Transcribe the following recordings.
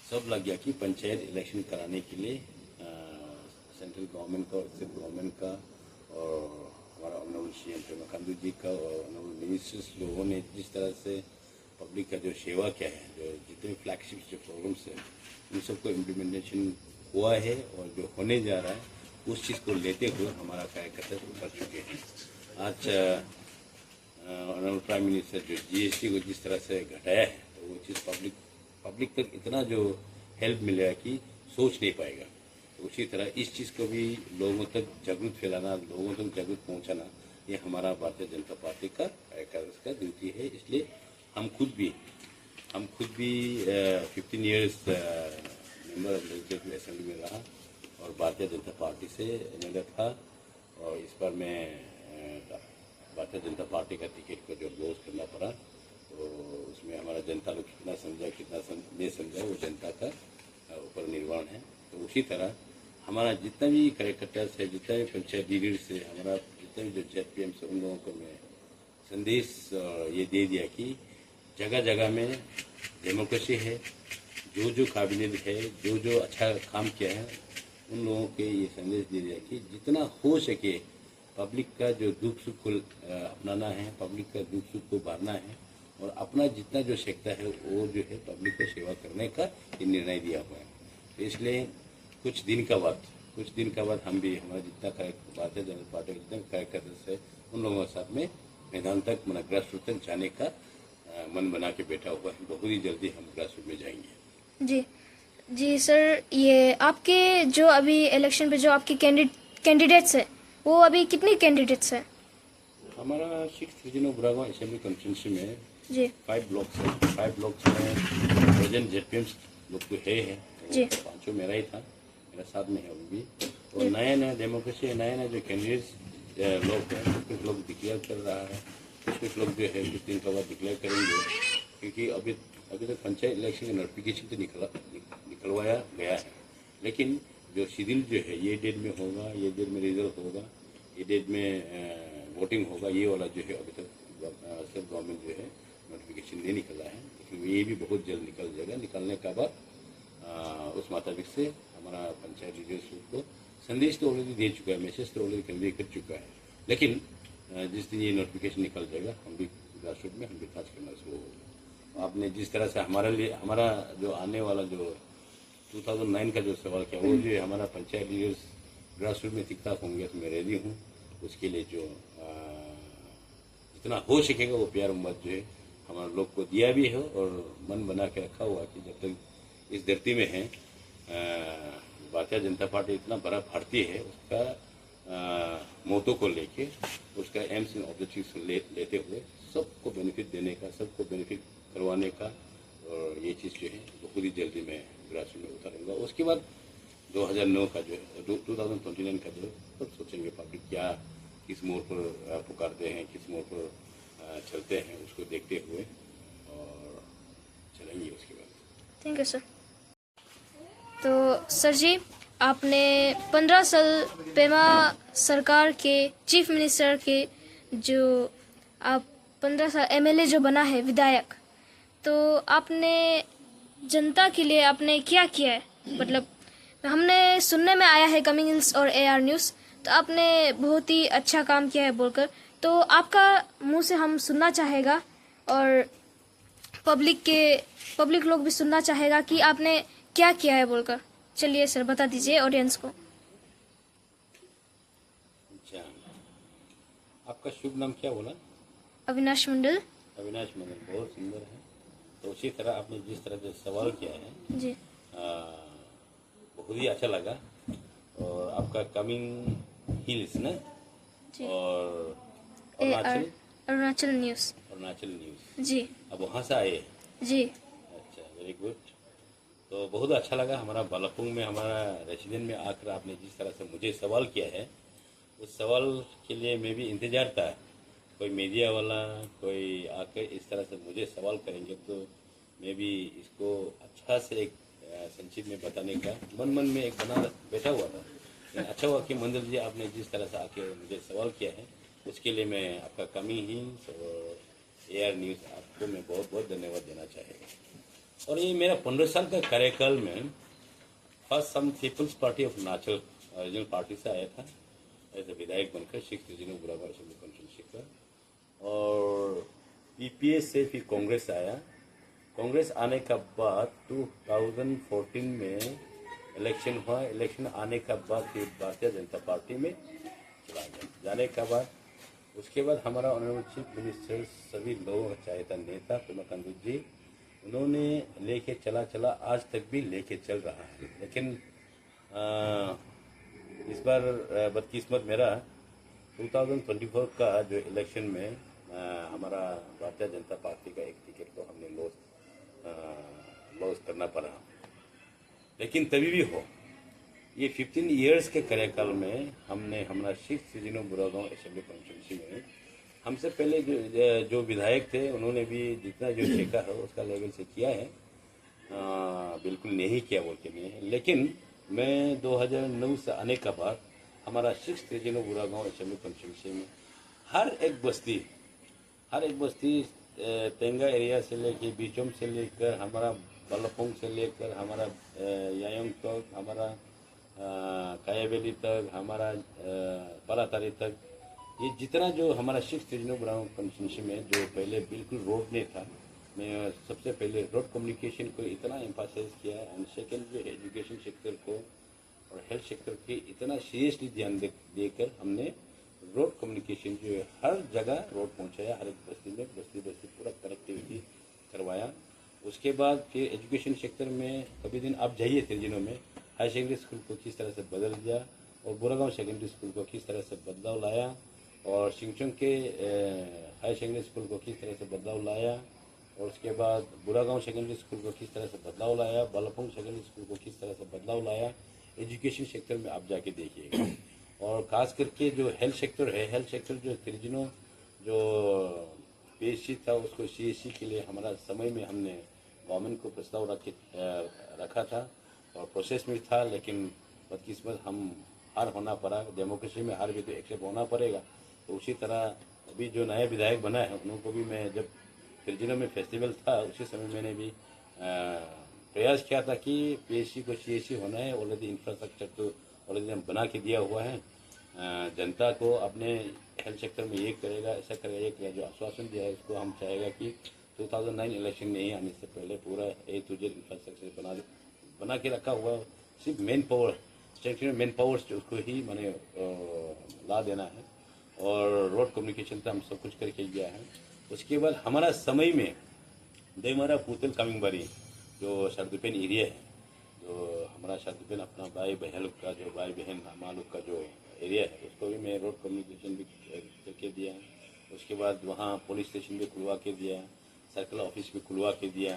सब लग गया कि पंचायत इलेक्शन कराने के लिए सेंट्रल गवर्नमेंट का और स्टेट गवर्नमेंट का और हमारा ऑनरेबल सीएम पेमा खांडू जी का और ऑनरेबल मिनिस्टर्स लोगों ने जिस तरह से पब्लिक का जो सेवा किया है, जो जितने फ्लैगशिप जो प्रोग्राम्स है उन सबको इम्प्लीमेंटेशन हुआ है और जो होने जा रहा है उस चीज़ को लेते हुए हमारा कार्यकर्ता कर चुके हैं। आज ऑनरेबल प्राइम मिनिस्टर जो जीएसटी को जिस तरह से घटाया है तो वो चीज़ पब्लिक तक इतना जो हेल्प मिलेगा कि सोच नहीं पाएगा। तो उसी तरह इस चीज़ को भी लोगों तक जागरूक फैलाना, लोगों तक जागरूक पहुंचाना, ये हमारा भारतीय जनता पार्टी का कार्यकर्ता का ड्यूटी है। इसलिए हम खुद भी 15 years member of legislative assembly में रहा और भारतीय जनता पार्टी से एमएलए था और इस बार मैं भारतीय जनता पार्टी का टिकट को जो लॉस करना पड़ा तो उसमें हमारा जनता लोग कितना समझा कितना नहीं समझा वो जनता का ऊपर निर्वाण है। तो उसी तरह हमारा जितना भी कार्यकर्ता है, जितना भी पंचायत लीडर्स है, हमारा जितने भी जो जेपीएम से उन लोगों को मैं संदेश ये दे दिया कि जगह जगह में डेमोक्रेसी है, जो काबिलियत है, जो अच्छा काम किया है उन लोगों के ये संदेश दे दिया कि जितना हो सके पब्लिक का जो दुख सुख को अपनाना है, पब्लिक का दुख सुख को बांटना है और अपना जितना जो सकता है वो जो है पब्लिक को सेवा करने का ये निर्णय दिया हुआ है। तो इसलिए कुछ दिन का बाद हम भी हमारा जितना भारतीय जनता पार्टी के जितने कार्यकर्ता है उन लोगों के साथ में मैदान तक ग्रास रूट तक जाने का मन बना के बैठा हुआ है। बहुत ही जल्दी हम ग्रास रूट में जाएंगे। जी सर, ये आपके जो अभी इलेक्शन पे जो आपके कैंडिडेट्स है वो अभी कितने कैंडिडेट्स हैं? हमारा 6th region of Buragaon assembly constituency में जी 5 ब्लॉक्स में प्रेजेंट जेपीएम लोग तो है जी 5 मेरा ही था, मेरा साथ में है अभी भी। और नया डेमोक्रेसी नया जो कैंडिडेट्स लोग हैं कुछ लोग डिक्लेयर कर रहा है, कुछ लोग जो है कुछ दिन के बाद डिक्लेयर करेंगे क्योंकि अभी तक पंचायत इलेक्शन का नोटिफिकेशन तो निकलवाया गया है, लेकिन जो शेड्यूल जो है ये डेट में होगा, ये डेट में रिजल्ट होगा, ये डेट में वोटिंग होगा, ये वाला जो है अभी तक स्टेट गवर्नमेंट जो है नोटिफिकेशन नहीं निकला है, लेकिन ये भी बहुत जल्द निकल जाएगा। निकलने का बाद उस मुताबिक से हमारा पंचायत लीडर्स को संदेश तो ऑलरेडी दे चुका है, मैसेज तो ऑलरेडी कन्वे कर चुका है, लेकिन जिस दिन ये नोटिफिकेशन निकल जाएगा हम भी ग्रास रूट में हम भी काज करना शुरू होगा। आपने जिस तरह से हमारा जो आने वाला जो 2009 का जो सवाल किया वो जो हमारा पंचायत लीडर्स ग्रास रूट में ठीक होंगे तो मैं रेडी हूँ उसके लिए। जो जितना हो सकेगा वो प्यार उम्मत जो है हमारे लोग को दिया भी है और मन बना के रखा हुआ कि जब तक इस धरती में है भारतीय जनता पार्टी इतना बड़ा भारतीय है, उसका मोटो को लेके उसका एम्स एंड ऑब्जेक्टिव्स लेते हुए सबको बेनिफिट देने का, सबको बेनिफिट करवाने का, और ये चीज़ जो है बहुत ही जल्दी मैं ग्रास रूट में उतारूंगा। उसके बाद 2009 का जो 2029 का जो सब सोचेंगे पब्लिक क्या किस मोड़ पर पुकारते हैं, किस मोड़ पर चलते हैं, उसको देखते हुए और चलेंगे उसके बाद। Thank you sir. तो सर जी, आपने 15 साल पेमा सरकार के चीफ मिनिस्टर के जो आप 15 साल एमएलए जो बना है विधायक, तो आपने जनता के लिए आपने क्या किया है? मतलब हमने सुनने में आया है कमिंग हिल्स और एआर न्यूज़, तो आपने बहुत ही अच्छा काम किया है बोलकर, तो आपका मुंह से हम सुनना चाहेगा और पब्लिक लोग भी सुनना चाहेगा कि आपने क्या किया है बोलकर। चलिए सर, बता दीजिए ऑडियंस को। अच्छा, आपका शुभ नाम क्या बोला? अविनाश मंडल। अविनाश मंडल, बहुत सुंदर है। तो उसी तरह आपने जिस तरह से सवाल किया है जी बहुत ही अच्छा लगा। और आपका कमिंग हिल्स ना जी और अरुणाचल न्यूज़ जी, अब वहाँ से आए? जी। अच्छा, वेरी गुड। तो बहुत अच्छा लगा। हमारा बालापुंग में हमारा रेसिडेंट में आकर आपने जिस तरह से मुझे सवाल किया है उस सवाल के लिए मैं भी इंतजार था, कोई मीडिया वाला कोई आकर इस तरह से मुझे सवाल करेंगे तो मैं भी इसको अच्छा से एक संक्षिप्त में बताने का मन में एक बना बैठा हुआ था। अच्छा हुआ कि मंदिर जी आपने जिस तरह से आके मुझे सवाल किया है उसके लिए मैं आपका कमिंग हिल्स और एआर न्यूज़ आपको मैं बहुत बहुत धन्यवाद देना चाहेगा। और ये मेरा 15 साल का कार्यकाल में फर्स्ट हम people's party of Arunachal regional party से आया था एज ए विधायक बनकर 6 रीजनल बुरागा असेंबली कॉन्स्टिट्यूंसी का, और पीपीएस से फिर कांग्रेस आया। कांग्रेस आने का बाद 2014 में इलेक्शन हुआ। इलेक्शन आने का बाद फिर भारतीय जनता पार्टी में चला गया। जाने के बाद उसके बाद हमारा ऑनरेबल चीफ मिनिस्टर सभी लोगों का चाहता नेता पेमा खांडू जी, उन्होंने लेके चला आज तक भी लेके चल रहा है। लेकिन इस बार बदकिस्मत मेरा 2024 का जो इलेक्शन में हमारा भारतीय जनता पार्टी का एक टिकट को हमने लॉस करना पड़ा। लेकिन तभी भी हो, ये 15 इयर्स के कार्यकाल में हमने हमारा 6 रीजनल बुरागांव असेंबली कॉन्स्टिट्यूंसी में हमसे पहले जो विधायक थे उन्होंने भी जितना जो ठेका है उसका लेवल से किया है, बिल्कुल नहीं किया बोल के नहीं है। लेकिन मैं 2009 से आने के बाद हमारा 6 रीजनल बुरागांव असेंबली कॉन्स्टिट्यूंसी में हर एक बस्ती तेंगा एरिया से लेकर बीचोम से लेकर हमारा बलपोंग से लेकर हमारा यायोंग तक, हमारा कायाबेली तक, हमारा परातारी तक, ये जितना जो हमारा 6 रीजनल बुरागांव कॉन्स्टिट्यूंसी में जो पहले बिल्कुल रोड नहीं था, मैं सबसे पहले रोड कम्युनिकेशन को इतना एम्फासाइज किया है। एंड सेकेंड जो एजुकेशन सेक्टर को और हेल्थ सेक्टर के इतना सीरियसली ध्यान देकर हमने रोड कम्युनिकेशन जो है हर जगह रोड पहुंचाया, हर एक बस्ती में बस्ती पूरा कनेक्टिविटी करवाया। उसके बाद फिर एजुकेशन सेक्टर में कभी दिन आप जाइए रीजनों में हाई सेकेंडरी स्कूल को किस तरह से बदल दिया और बुरागांव सेकेंडरी स्कूल को किस तरह से बदलाव लाया, और सिंगचोंग के हाई सेकेंडरी स्कूल को किस तरह से बदलाव लाया, और उसके बाद बुरागांव सेकेंडरी स्कूल को किस तरह से बदलाव लाया, बालापोंग सेकेंडरी स्कूल को किस तरह से बदलाव लाया। एजुकेशन सेक्टर में आप जाके देखिएगा। और खास करके जो हेल्थ सेक्टर है, हेल्थ सेक्टर जो त्रिजिनो जो पीएचसी था उसको सीएससी के लिए हमारा समय में हमने गवर्नमेंट को प्रस्ताव रखा था और प्रोसेस में था। लेकिन बदकिस्मत हम हार होना पड़ा। डेमोक्रेसी में हार भी तो एक्सेप्ट होना पड़ेगा। तो उसी तरह अभी जो नया विधायक बना है उनको भी मैं जब त्रिजिनो में फेस्टिवल था उसी समय मैंने भी प्रयास किया था कि पीएचसी को सीएससी होना है। ऑलरेडी इंफ्रास्ट्रक्चर तो ऑलरेडी हम बना के दिया हुआ है। जनता को अपने हेल्थ सेक्टर में ये करेगा, ऐसा करेगा, ये करेगा, जो आश्वासन दिया है उसको हम चाहेगा कि 2009 इलेक्शन नहीं आने से पहले पूरा ए टू जेड इंफ्रास्ट्रक्चर बना के रखा हुआ। सिर्फ मेन पावर सेक्टर में मेन पावर्स उसको ही मैंने ला देना है और रोड कम्युनिकेशन तो हम सब कुछ करके गया है। उसके बाद हमारा समय में देमारा पुतल कामिंगबारी जो शरदुपेन एरिया है, जो हमारा शरदुपेन अपना भाई बहन का जो भाई बहन मालूक का जो एरिया है उसको भी मैं रोड कम्युनिकेशन भी करके दिया। उसके बाद वहाँ पुलिस स्टेशन भी खुलवा के दिया, सर्कल ऑफिस भी खुलवा के दिया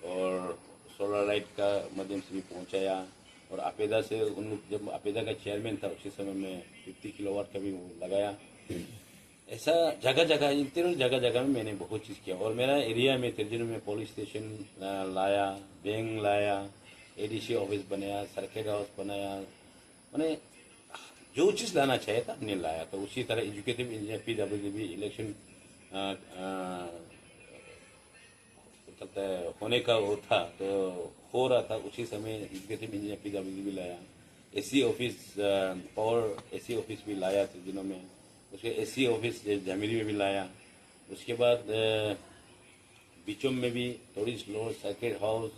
और सोलर लाइट का माध्यम से भी पहुँचाया। और आपेदा से उन लोग जब आपेदा का चेयरमैन था उसी समय में 50 किलोवाट का भी लगाया। ऐसा जगह जगह इन तीनों जगह में मैंने बहुत चीज़ किया। और मेरा एरिया में त्रिजिनो में पुलिस स्टेशन लाया, बैंक लाया, एडीसी ऑफिस बनाया, सर्किट हाउस बनाया, मैंने जो चीज़ लाना चाहिए था हमने लाया। तो उसी तरह एजुकेटिव इंजीनियर PWD भी इलेक्शन चलता है होने का वो था तो हो रहा था, उसी समय एजुकेटिव इंजीनियर PWD भी लाया। AC office power AC office भी लाया त्रिजिनो में। उसके एसी ऑफिस जमीरी में भी लाया। उसके बाद बीचों में भी थोड़ी स्लो सर्किट हाउस।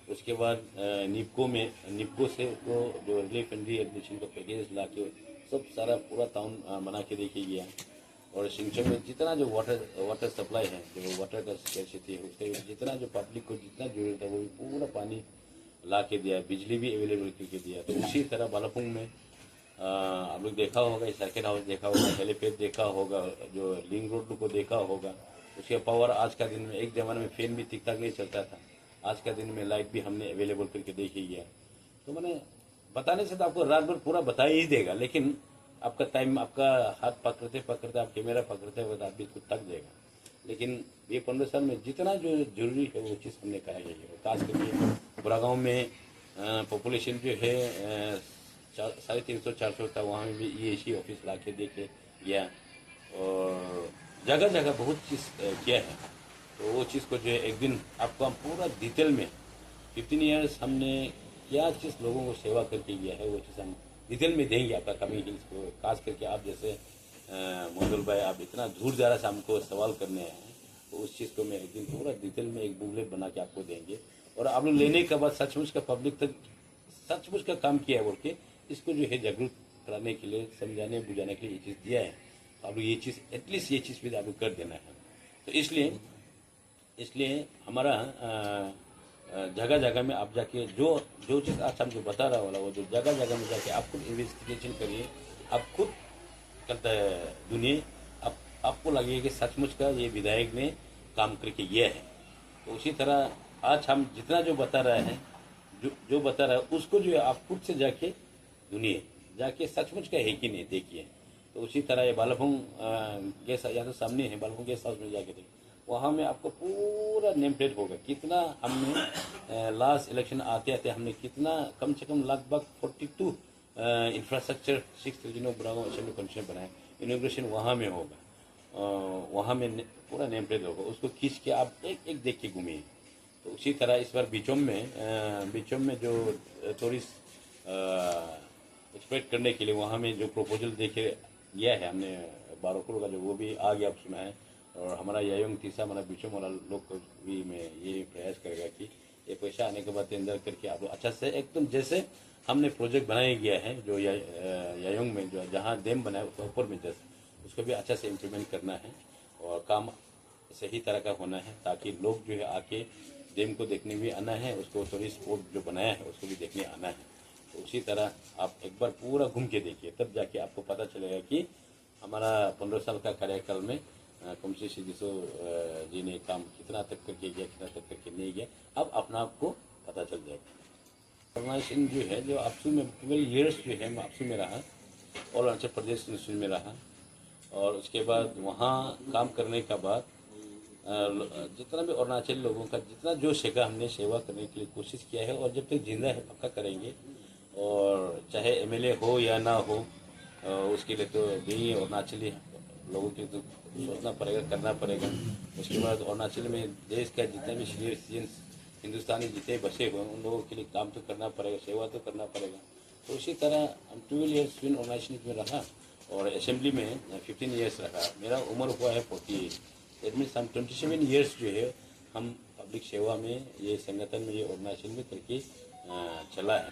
उसके बाद निपको से उसको जो रिलीफ एंड रीएडमिशन का पैकेज ला के सब सारा पूरा टाउन बना के देखे गया। और सिंचन में जितना जो वाटर सप्लाई है, जो वाटर का स्कैर्सिटी है, उसके जितना जो पब्लिक को जितना जरूरत है वो भी पूरा पानी ला के दिया, बिजली भी अवेलेबल करके दिया। तो उसी तरह बालापुंग में आप लोग देखा होगा, सर्किट हाउस देखा होगा, हेलीपैड देखा होगा, जो लिंक रोड को देखा होगा। उसके पावर आज का दिन में एक जमाने में फैन भी ठीक ठाक नहीं चलता था, आज का दिन में लाइट भी हमने अवेलेबल करके देखी गया। तो मैंने बताने से तो आपको रात भर पूरा बता ही देगा, लेकिन आपका टाइम आपका हाथ पकड़ते पकड़ते आप कैमरा पकड़ते हुए आप बिल्कुल थक जाएगा। लेकिन ये 15 साल में जितना जो जरूरी है वो चीज़ हमने कहा गई है। खास करके बुरागांव में पॉपुलेशन जो है 350-400 था, वहाँ में भी EAC ऑफिस ला के देखे गया और जगह जगह बहुत चीज़ किया है। तो वो चीज़ को जो है एक दिन आपको हम पूरा डिटेल में 15 ईयर्स हमने क्या चीज़ लोगों को सेवा करके किया है वो चीज़ हम डिटेल में देंगे आपका कमिंग हिल्स को। खास करके आप जैसे मंजुल भाई आप इतना दूर जा रहा से हमको सवाल करने आए हैं, तो उस चीज़ को मैं एक दिन पूरा डिटेल में एक बुकलेट बना के आपको देंगे। और आप लोग लेने के बाद सचमुच का पब्लिक तक सचमुच का काम किया है बोल के इसको जो है जागरूक कराने के लिए, समझाने बुझाने के लिए ये चीज़ दिया है। आप लोग ये चीज़ एटलीस्ट ये चीज़ भी आप लोग कर देना है। तो इसलिए हमारा जगह जगह में आप जाके जो जो चीज़ आज हमको बता रहा वाला वो जो जगह जगह में जाके आप खुद इन्वेस्टिगेशन करिए, आप खुद करता है दुनिया, आपको लगेगा कि सचमुच का ये विधायक ने काम करके गया है। तो उसी तरह आज हम जितना जो बता रहे हैं, जो बता रहा है उसको जो है आप खुद से जाके दुनिया जाके सचमुच का है कि नहीं देखिए। तो उसी तरह ये बालाभूम गेस्ट यहाँ तो सामने है, बालाभूम गेस्ट हाउस में जाके देखिए, वहाँ में आपको पूरा नेम प्लेट होगा कितना हमने लास्ट इलेक्शन आते आते हमने कितना कम से कम लगभग 42 infrastructure 6 regional brown assembly commission बनाए। इनोग्रेशन वहाँ में होगा, वहाँ में पूरा नेम प्लेट होगा, उसको खींच के आप एक एक देख के घूमिए। तो उसी तरह इस बार बीचों में जो टूरिस्ट एक्सपेक्ट करने के लिए वहाँ में जो प्रपोजल देखे गया है हमने 12 करोड़ का, जो वो भी आ गया आप सुना है। और हमारा यायोंग तीसरा हमारा बीचों वाला लोग को भी मैं ये प्रयास करेगा कि ये पैसा आने के बाद टेंडर करके आप लोग अच्छा से एकदम जैसे हमने प्रोजेक्ट बनाया गया है जो यायोंग में जो जहाँ डैम बना है उसके ऊपर में जैसे उसको भी अच्छा से इम्प्लीमेंट करना है और काम सही तरह का होना है, ताकि लोग जो है आके डैम को देखने भी आना है, उसको टूरिस्ट स्पॉट जो बनाया है उसको भी देखने आना है। तो उसी तरह आप एक बार पूरा घूम के देखिए, तब जाके आपको पता चलेगा कि हमारा 15 साल का कार्यकाल में कमसी सिद्धू जी ने काम कितना तक करके गया, कितना तक करके नहीं गया, अब अपना आपको पता चल जाएगा। ऑर्गेनाइजेशन जो है जो आपसू में 12 ईयर्स जो है मैं आपसू में रहा और अरुणाचल प्रदेश में रहा, और उसके बाद वहाँ काम करने का बाद जितना भी अरुणाचल लोगों का जितना जो सीखा हमने सेवा करने के लिए कोशिश किया है, और जब तक जिंदा है पक्का करेंगे। और चाहे एमएलए हो या ना हो उसके लिए तो भी अरुणाचली लोगों के तो सोचना पड़ेगा, करना पड़ेगा। उसके बाद अरुणाचल में देश का जितना भी सीनियर सिटीजन्स हिंदुस्तानी जितने बसे हुए उन लोगों के लिए काम तो करना पड़ेगा, सेवा तो करना पड़ेगा। तो उसी तरह हम 12 ईयर्स अरुणाचल में रहा और असेंबली में 15 ईयर्स रहा। मेरा उम्र हुआ है 48, दैट मीन्स हम 27 ईयर्स जो है हम पब्लिक सेवा में ये संगठन में ये अरुणाचल में करके चला है।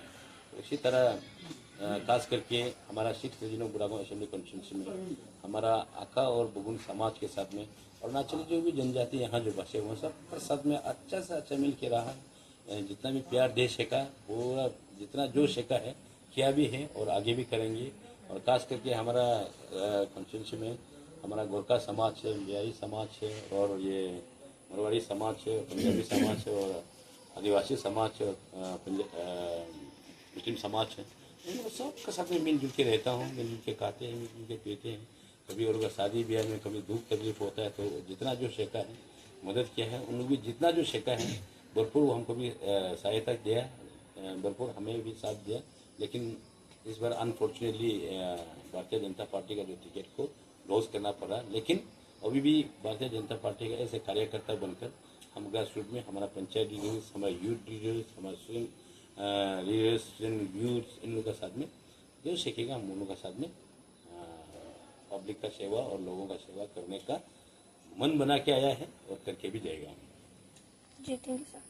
तो इसी तरह खास करके हमारा 6 रीजनल बुरागों असेंबली कॉन्स्टिट्यूंसी में हमारा आका और बुगुन समाज के साथ में अरुणाचली जो भी जनजाति यहाँ जो बसे हुए सब साथ में अच्छा से अच्छा मिल के रहा। जितना भी प्यार दे सका पूरा जितना जो सका है किया भी है और आगे भी करेंगे। और खास करके हमारा कॉन्स्टिट्यूंसी में हमारा गोरखा समाज है, बिहारी समाज है, और ये मारवाड़ी समाज है, पंजाबी समाज है, और आदिवासी समाज है, मुस्लिम समाज है। इन सबके साथ में मिलजुल के रहता हूँ, मिलजुल के खाते हैं, मिलजुल के पीते हैं। कभी और शादी ब्याह में कभी दुख तकलीफ होता है तो जितना जो शेखा है मदद किया है, उन लोग भी जितना जो शेखा है भरपूर हमको भी सहायता दिया, भरपूर हमें भी साथ दिया। लेकिन इस बार अनफॉर्चुनेटली भारतीय जनता पार्टी का जो टिकट को लॉस करना पड़ा। लेकिन अभी भी भारतीय जनता पार्टी का ऐसे कार्यकर्ता बनकर हम ग्रास रूट में हमारा पंचायत लीडर्स, हमारा यूथ लीडर्स, हमारा स्वयं लीडर्स, यूथ, इन लोगों का साथ में जो सीखेगा हम उन लोगों का साथ में पब्लिक का सेवा और लोगों का सेवा करने का मन बना के आया है और करके भी जाएगा। जी थैंक यू सर।